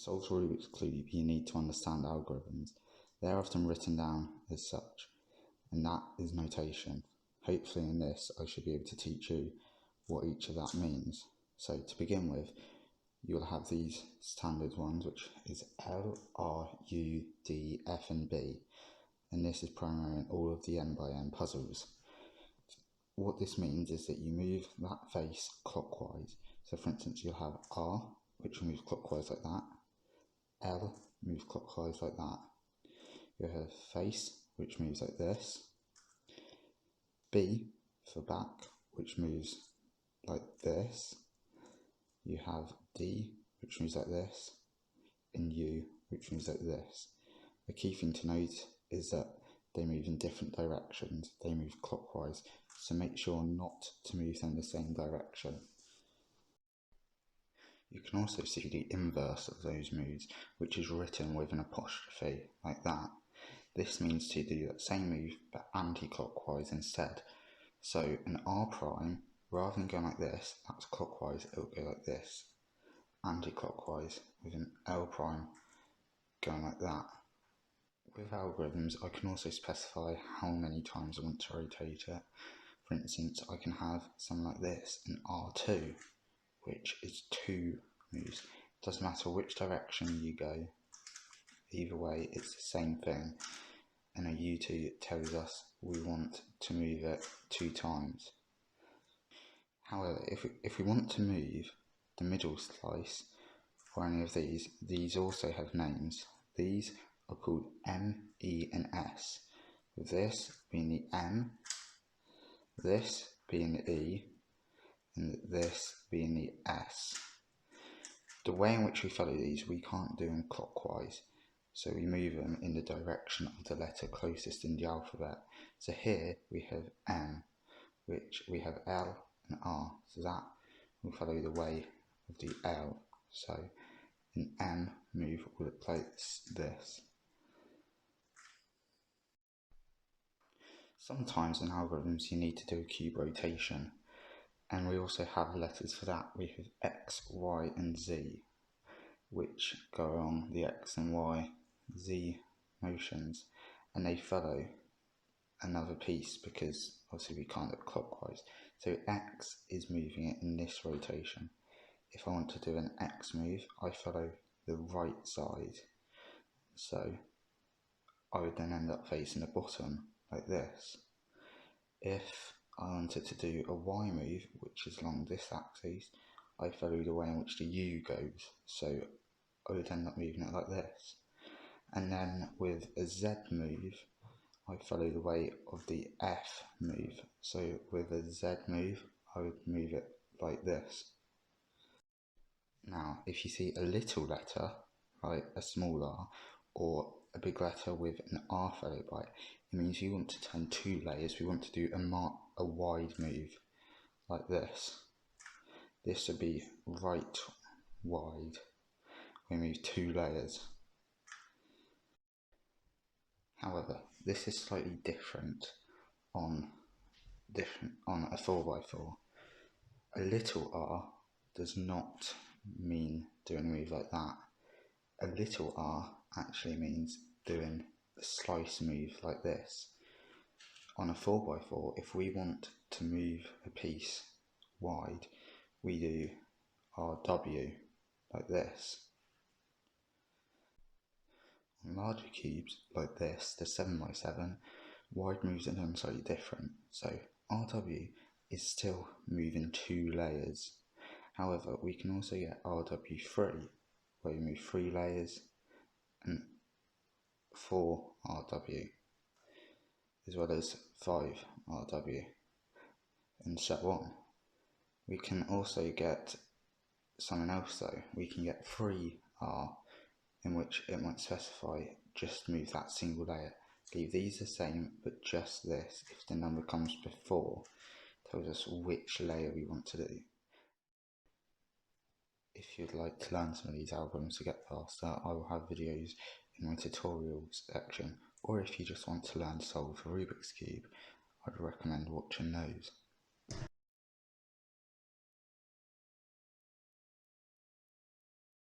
solve the Rubik's Cube, you need to understand algorithms. They're often written down as such, and that is notation. Hopefully in this I should be able to teach you what each of that means. So to begin with, you'll have these standard ones, which is L, R, U, D, F and B, and this is primary in all of the n by n puzzles. What this means is that you move that face clockwise. So for instance, you'll have R, which moves clockwise like that, L moves clockwise like that, you'll have face, which moves like this, B for back, which moves like this, you have D, which moves like this, and U, which moves like this. The key thing to note is that they move in different directions, they move clockwise, so make sure not to move them in the same direction. You can also see the inverse of those moves, which is written with an apostrophe, like that. This means to do that same move, but anti-clockwise instead. So an R prime, rather than going like this, that's clockwise, it will go like this. Anti-clockwise, with an L prime going like that. With algorithms, I can also specify how many times I want to rotate it. For instance, I can have something like this, an R2, which is 2 moves. It doesn't matter which direction you go, either way it's the same thing. And a U2 tells us we want to move it 2 times. However, if we want to move the middle slice or any of these also have names. These are called M, E and S, with this being the M, this being the E, and this being the S. The way in which we follow these, we can't do them clockwise, so we move them in the direction of the letter closest in the alphabet. So here we have M, which we have L and R, so that will follow the way of the L. So an M move will look like this. Sometimes in algorithms you need to do a cube rotation, and we also have letters for that. We have X, Y and Z, which go along the X and Y, Z motions, and they follow another piece because obviously we can't look clockwise. So X is moving it in this rotation. If I want to do an X move, I follow the right side. So I would then end up facing the bottom like this. If I wanted to do a Y move, which is along this axis, I follow the way in which the U goes. So I would end up moving it like this. And then with a Z move, I follow the way of the F move. So with a Z move, I would move it like this. Now, if you see a little letter, like a small r, or a big letter with an R followed by it, it means you want to turn 2 layers. We want to do a wide move, like this. This would be right wide. We move 2 layers. However, this is slightly different on a 4x4. A little r does not mean doing a move like that. A little r actually means doing a slice move like this. On a 4x4, if we want to move a piece wide, we do RW like this. On larger cubes like this, the 7x7, wide moves are done slightly different. So RW is still moving 2 layers. However, we can also get RW3, where we move 3 layers, and 4 RW, as well as 5 RW, and so on. We can also get something else though. We can get 3R, in which it might specify just move that single layer. Leave these the same, but just this, if the number comes before, tells us which layer we want to do. If you'd like to learn some of these algorithms to get faster, I will have videos in my tutorials section, or if you just want to learn to solve a Rubik's Cube, I'd recommend watching those.